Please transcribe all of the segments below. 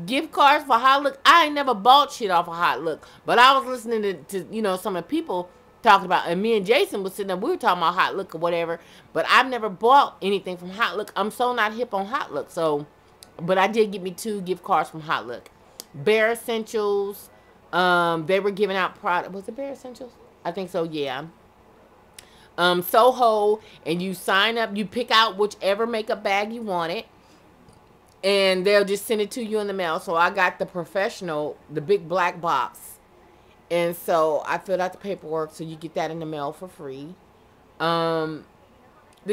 gift cards for Hot Look. I ain't never bought shit off of Hot Look, but I was listening to you know, some of the people talking about, and me and Jason was sitting there, we were talking about Hot Look or whatever, but I've never bought anything from Hot Look. I'm so not hip on Hot Look. So, but I did get me 2 gift cards from Hot Look. Bare Essentials, they were giving out product. Was it Bare Essentials? I think so, yeah. Soho, and you sign up, you pick out whichever makeup bag you wanted, and they'll just send it to you in the mail. So I got the professional, the big black box, and so I filled out the paperwork, so you get that in the mail for free. The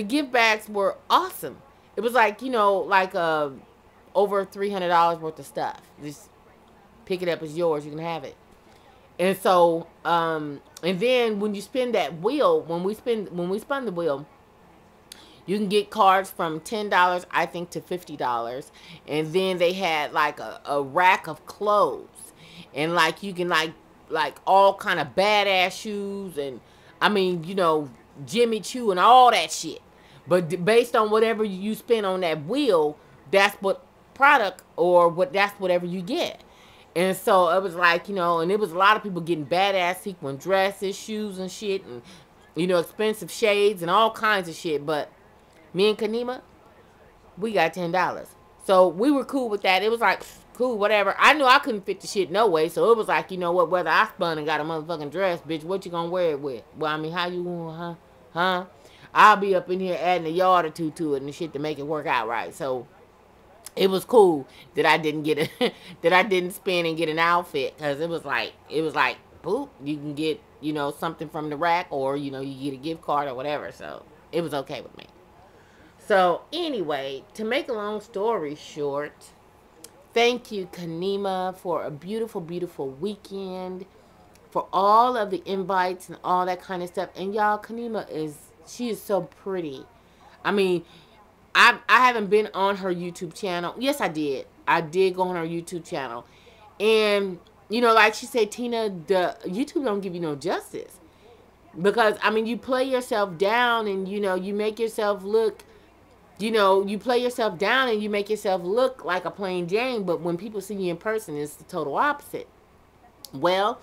gift bags were awesome. It was like, you know, like over $300 worth of stuff. Just pick it up, it's yours, you can have it. And so, and then when you spin that wheel, when we spun the wheel, you can get cards from $10, I think, to $50. And then they had like a rack of clothes, and like you can like all kind of badass shoes, and I mean, you know, Jimmy Choo and all that shit. But based on whatever you spend on that wheel, that's what product, or that's whatever you get. And so it was like, you know, and it was a lot of people getting badass sequin dresses, shoes and shit, and, you know, expensive shades and all kinds of shit. But me and Kanima, we got $10. So we were cool with that. It was like, cool, whatever. I knew I couldn't fit the shit no way. So it was like, you know what, whether I spun and got a motherfucking dress, bitch, what you gonna wear it with? Well, I mean, how you gonna, huh? I'll be up in here adding a yard or two to it and shit to make it work out right. So it was cool that I didn't get a that I didn't spend and get an outfit, because it was like boop, you can get, you know, something from the rack, or, you know, you get a gift card or whatever. So it was okay with me. So anyway, to make a long story short, thank you, Kanima, for a beautiful, beautiful weekend, for all of the invites and all that kind of stuff. And y'all, Kanima she is so pretty. I mean, I haven't been on her YouTube channel. Yes, I did. I did go on her YouTube channel. And, you know, like she said, Tina, the YouTube don't give you no justice. Because, I mean, you play yourself down, and, you know, you make yourself look, you know, you play yourself down and you make yourself look like a plain Jane. But when people see you in person, it's the total opposite. Well,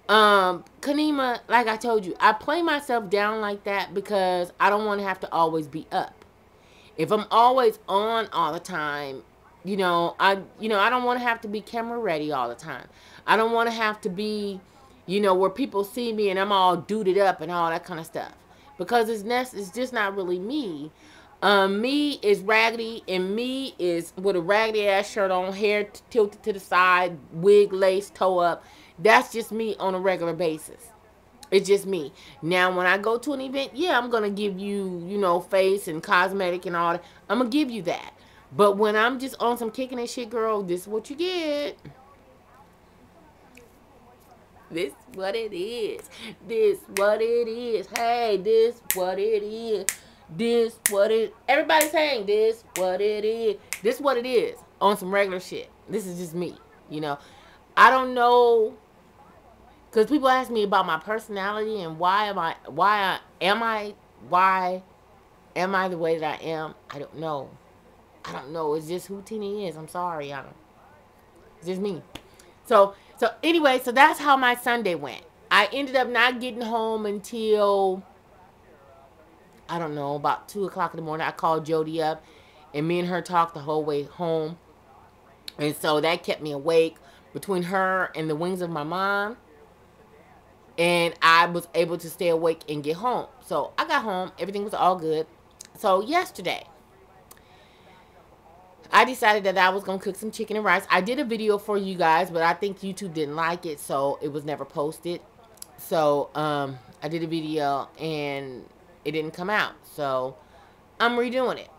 Kanima, like I told you, I play myself down like that because I don't want to have to always be up. If I'm always on all the time, you know, I don't want to have to be camera ready all the time. I don't want to have to be, you know, where people see me and I'm all duded up and all that kind of stuff, because it's just not really me. Me is raggedy, and me is with a raggedy ass shirt on, hair tilted to the side, wig lace, toe up. That's just me on a regular basis. It's just me. Now, when I go to an event, yeah, I'm going to give you, you know, face and cosmetic and all that. I'm going to give you that. But when I'm just on some kicking and shit, girl, this is what you get. This what it is. This what it is. Hey, this what it is. This what it. Everybody's saying this what it is. This what it is. On some regular shit. This is just me. You know, I don't know. Because people ask me about my personality and why am I the way that I am. I don't know. It's just who Tina is. I'm sorry. It's just me. So anyway, so that's how my Sunday went. I ended up not getting home until, I don't know, about 2 o'clock in the morning. I called Jody up, and me and her talked the whole way home. And so that kept me awake between her and the wings of my mom. And I was able to stay awake and get home. So I got home. Everything was all good. So yesterday, I decided that I was going to cook some chicken and rice. I did a video for you guys, but I think YouTube didn't like it, so it was never posted. So I did a video, and it didn't come out. So I'm redoing it.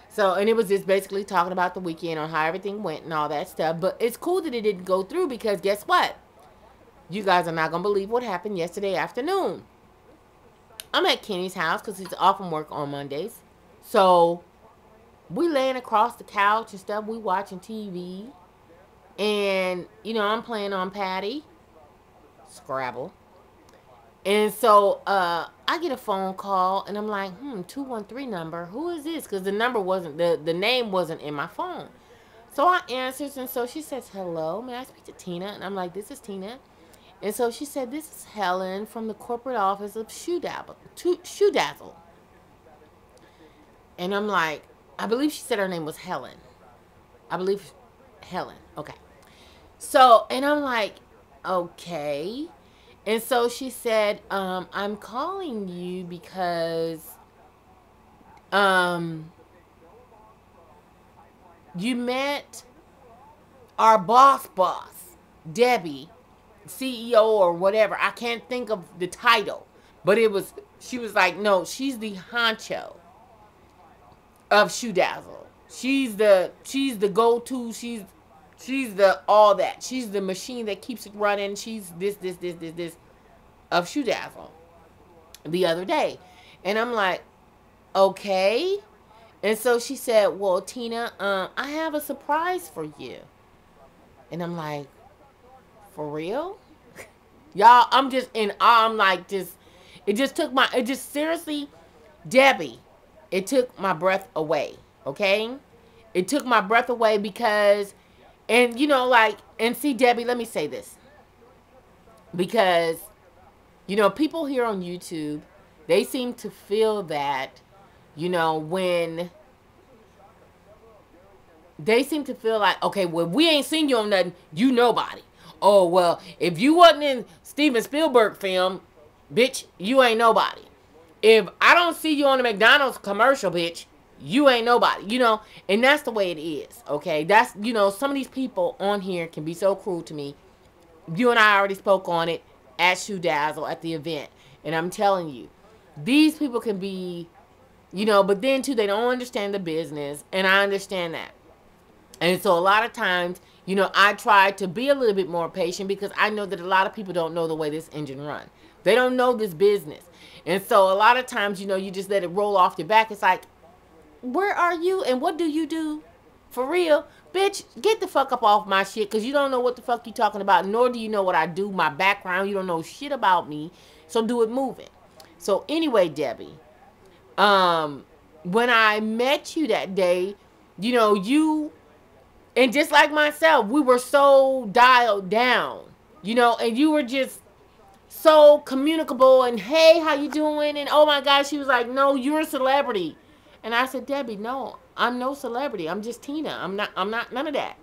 So, and it was just basically talking about the weekend, on how everything went and all that stuff. But it's cool that it didn't go through, because guess what? You guys are not going to believe what happened yesterday afternoon. I'm at Kenny's house because he's off from work on Mondays. So, we laying across the couch and stuff. We watching TV. And, you know, I'm playing on Patty. Scrabble. And so, I get a phone call. And I'm like, 213 number. Who is this? Because the number wasn't, the name wasn't in my phone. So I answers, and so she says, hello, may I speak to Tina? And I'm like, this is Tina. And so she said, this is Helen from the corporate office of Shoe Dazzle. And I'm like, I believe she said her name was Helen. I believe Helen. Okay. So, and I'm like, okay. And so she said, I'm calling you because um, you met our boss, Debbie, CEO or whatever. I can't think of the title, but she was like, no, she's the honcho of Shoe Dazzle. She's the go-to. She's the all that. She's the machine that keeps it running. She's this of Shoe Dazzle the other day. And I'm like, okay. And so she said, well, Tina, I have a surprise for you. And I'm like, for real? Y'all, I'm just in awe. I'm like, it just seriously, Debbie, it took my breath away. Okay? It took my breath away because, and like, and see, Debbie, let me say this. Because, people here on YouTube, they seem to feel that, when they seem to feel like, okay, well, we ain't seen you on nothing, you nobody. Oh, well, if you wasn't in Steven Spielberg film, bitch, you ain't nobody. If I don't see you on the McDonald's commercial, bitch, you ain't nobody, and that's the way it is, okay? That's, some of these people on here can be so cruel to me. You and I already spoke on it at Shoe Dazzle at the event, and I'm telling you, these people can be, but then too, they don't understand the business, and I understand that. And so a lot of times, I try to be a little bit more patient because I know that a lot of people don't know the way this engine runs. They don't know this business. And so a lot of times, you just let it roll off your back. It's like, where are you and what do you do? For real? Bitch, get the fuck up off my shit because you don't know what the fuck you talking about, nor do you know what I do, my background. You don't know shit about me. So do it moving. So anyway, Debbie, when I met you that day, you... And just like myself, we were so dialed down, and you were just so communicable and, hey, how you doing? And oh my gosh, she was like, no, you're a celebrity. And I said, Debbie, no, I'm no celebrity. I'm just Tina. I'm not none of that.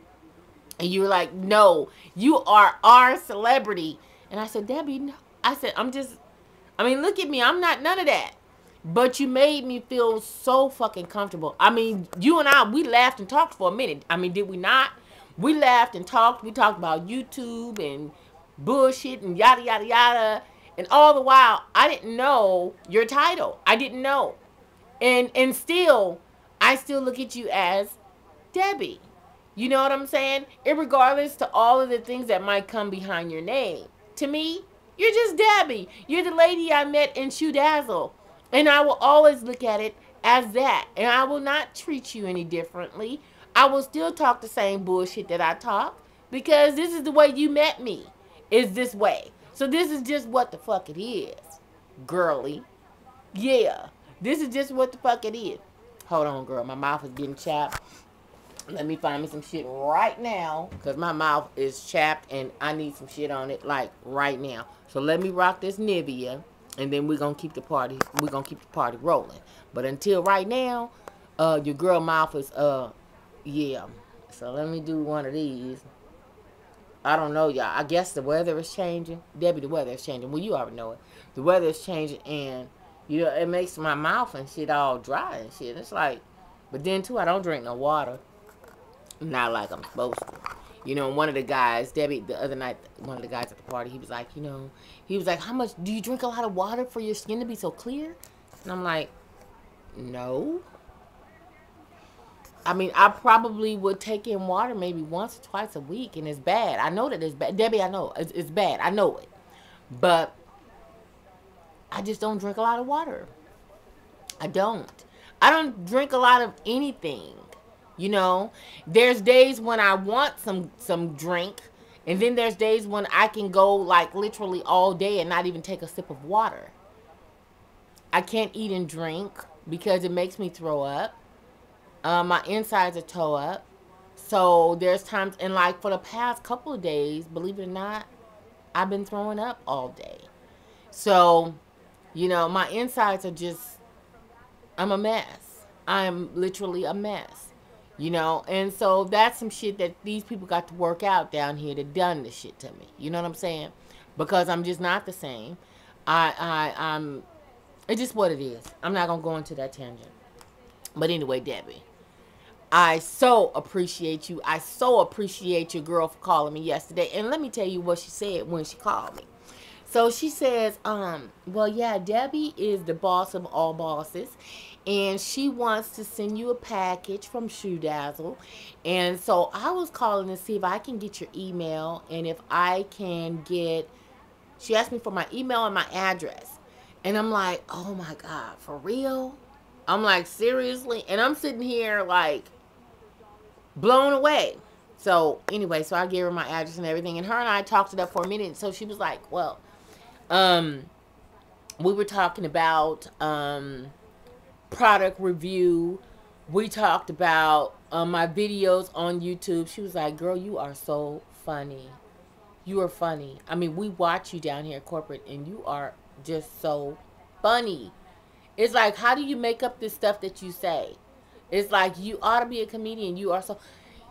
And you were like, no, you are our celebrity. And I said, Debbie, no. I said, look at me. I'm not none of that. But you made me feel so fucking comfortable. You and I, we laughed and talked for a minute. Did we not? We laughed and talked. We talked about YouTube and bullshit and yada, yada, yada. And all the while, I didn't know your title. I didn't know. And still, I still look at you as Debbie. You know what I'm saying? Irregardless to all of the things that might come behind your name. To me, you're just Debbie. You're the lady I met in Shoe Dazzle. And I will always look at it as that. And I will not treat you any differently. I will still talk the same bullshit that I talk. Because this is the way you met me. Is this way. So this is just what the fuck it is. Girly. Yeah. This is just what the fuck it is. Hold on, girl. My mouth is getting chapped. Let me find me some shit right now. Because my mouth is chapped and I need some shit on it like right now. So let me rock this Nivea. And then we're going to keep the party rolling. But until right now, your girl mouth is, yeah. So let me do one of these. I don't know, y'all. I guess the weather is changing. Debbie, the weather is changing. Well, you already know it. The weather is changing and, it makes my mouth and shit all dry and shit. It's like, but then too, I don't drink no water. Not like I'm supposed to. One of the guys, Debbie, the other night, one of the guys at the party, he was like, how much, do you drink a lot of water for your skin to be so clear? And I'm like, no. I probably would take in water maybe once or twice a week, and it's bad. I know that it's bad. Debbie, I know. It's bad. I know it. But I just don't drink a lot of water. I don't. I don't drink a lot of anything. There's days when I want some drink, and then there's days when I can go like literally all day and not even take a sip of water. I can't eat and drink because it makes me throw up. My insides are toe up. so there's times, and like for the past couple of days, believe it or not, I've been throwing up all day. So, my insides are just, I'm a mess. I'm literally a mess. And so that's some shit that these people got to work out down here that done this shit to me. You know what I'm saying? Because I'm just not the same. I'm it's just what it is. I'm not gonna go into that tangent. But anyway, Debbie, I so appreciate you. I so appreciate your girl for calling me yesterday. And let me tell you what she said when she called me. So she says, well, yeah, Debbie is the boss of all bosses, and she wants to send you a package from Shoe Dazzle. And so I was calling to see if I can get your email, and if I can get, she asked me for my email and my address. And I'm like, oh my God, for real? I'm like, seriously? And I'm sitting here like blown away. So anyway, so I gave her my address and everything, and her and I talked it up for a minute. So she was like, well, we were talking about product review. We talked about my videos on YouTube. She was like, girl, you are so funny. You are funny. I mean, we watch you down here at corporate, and you are just so funny. It's like, how do you make up this stuff that you say? It's like, you ought to be a comedian. You are so...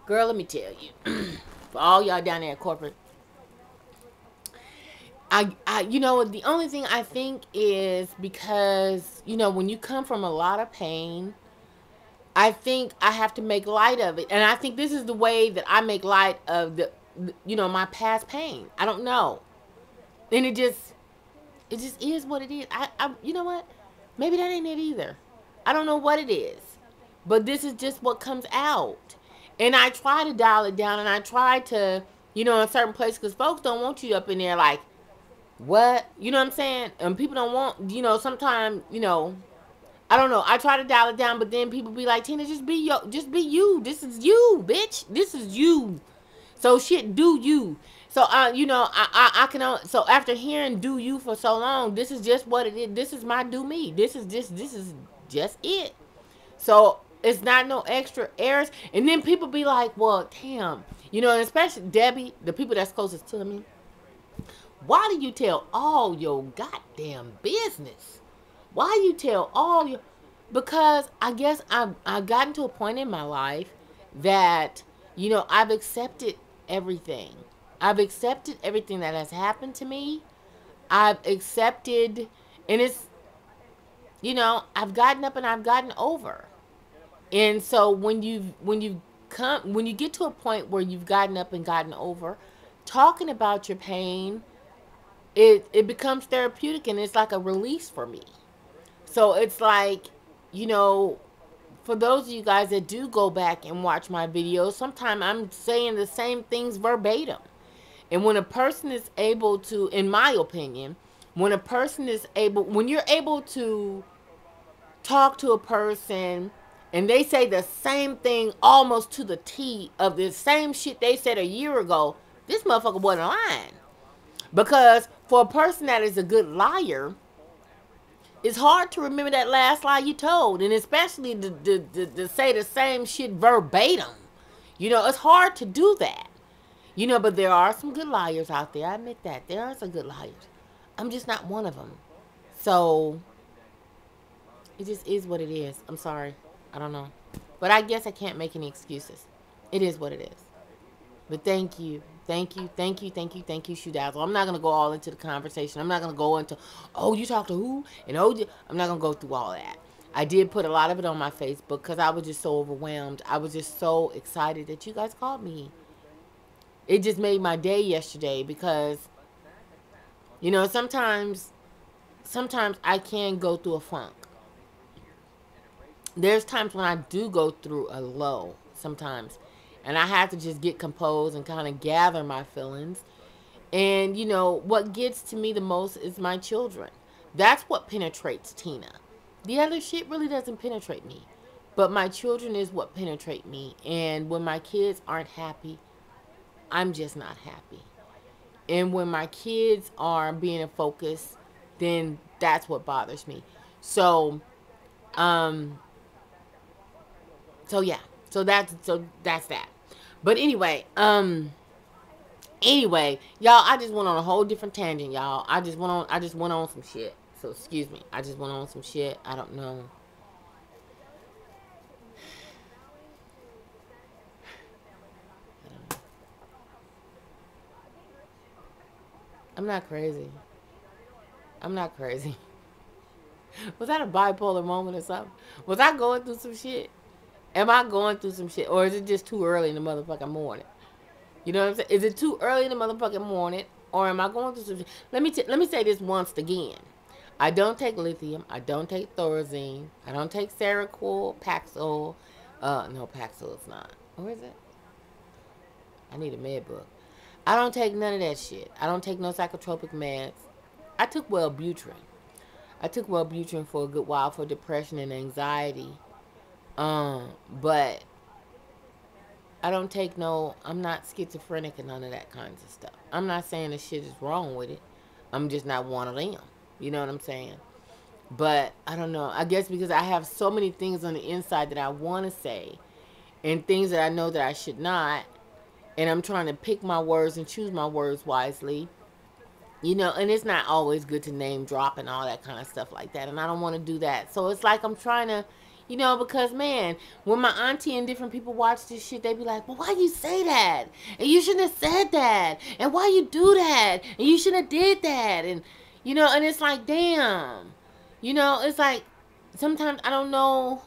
Girl, let me tell you. For all y'all down there at corporate, the only thing I think is because, when you come from a lot of pain, I think I have to make light of it. And I think this is the way that I make light of my past pain. I don't know. And it just is what it is. You know what? Maybe that ain't it either. I don't know what it is. But this is just what comes out. And I try to dial it down, and I try to, in certain places, because folks don't want you up in there like, what? You know what I'm saying? And people don't want, sometimes, I don't know. I try to dial it down, but then people be like, Tina, just be you. This is you, bitch. This is you. So shit, do you. So, I can, so after hearing do you for so long, this is just what it is. This is my do me. This is just it. So it's not no extra errors. And then people be like, well, damn. And especially Debbie, the people that's closest to me. Why do you tell all your goddamn business? Why you tell all your... Because I guess I've gotten to a point in my life that, I've accepted everything. I've accepted everything that has happened to me. I've accepted, and it's, I've gotten up and I've gotten over. And so when you get to a point where you've gotten up and gotten over, talking about your pain, it becomes therapeutic, and it's like a release for me. So it's like, for those of you guys that do go back and watch my videos, sometimes I'm saying the same things verbatim. And when a person is able to, in my opinion, when you're able to talk to a person and they say the same thing almost to the T of the same shit they said a year ago, this motherfucker wasn't lying. Because for a person that is a good liar, it's hard to remember that last lie you told. And especially to say the same shit verbatim. It's hard to do that. But there are some good liars out there. I admit that. There are some good liars. I'm just not one of them. So, it just is what it is. I'm sorry. I don't know. But I guess I can't make any excuses. It is what it is. But thank you. Thank you, Shoe Dazzle. I'm not going to go all into the conversation. I'm not going to go into, oh, you talked to who? And I'm not going to go through all that. I did put a lot of it on my Facebook because I was just so overwhelmed. I was just so excited that you guys called me. It just made my day yesterday because, sometimes I can go through a funk. There's times when I do go through a low sometimes. And I have to just get composed and kind of gather my feelings. And, what gets to me the most is my children. That's what penetrates Tina. The other shit really doesn't penetrate me. But my children is what penetrate me. And when my kids aren't happy, I'm just not happy. And when my kids are being a focus, then that's what bothers me. So, yeah. So that's that. But anyway, y'all, I just went on a whole different tangent, y'all. I just went on some shit. So excuse me. I just went on some shit. I don't know. I'm not crazy. I'm not crazy. Was that a bipolar moment or something? Was I going through some shit? Am I going through some shit? Or is it just too early in the motherfucking morning? You know what I'm saying? Is it too early in the motherfucking morning? Or am I going through some shit? Let me say this once again. I don't take lithium. I don't take Thorazine. I don't take Seroquel, Paxil. No, Paxil is not. Where is it? I need a med book. I don't take none of that shit. I don't take no psychotropic meds. I took Wellbutrin. I took Wellbutrin for a good while for depression and anxiety. But I don't take no. I'm not schizophrenic and none of that kinds of stuff. I'm not saying the shit is wrong with it. I'm just not one of them. You know what I'm saying? But I don't know. I guess because I have so many things on the inside that I want to say, and things that I know that I should not, and I'm trying to pick my words and choose my words wisely. You know, and it's not always good to name drop and all that kind of stuff like that. And I don't want to do that. So it's like I'm trying to, because man, when my auntie and different people watch this shit, they be like, well, why you say that? And you shouldn't have said that. And why you do that? And you shouldn't have did that. And, and it's like, damn. It's like sometimes I don't know.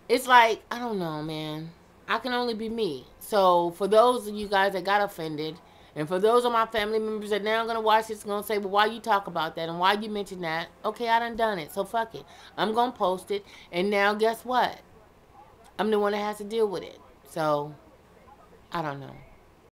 It's like, I don't know, man. I can only be me. So for those of you guys that got offended, and for those of my family members that now gonna watch this, gonna say, well, why you talk about that and why you mention that? Okay, I done it. So fuck it. I'm gonna post it. And now guess what? I'm the one that has to deal with it. So I don't know.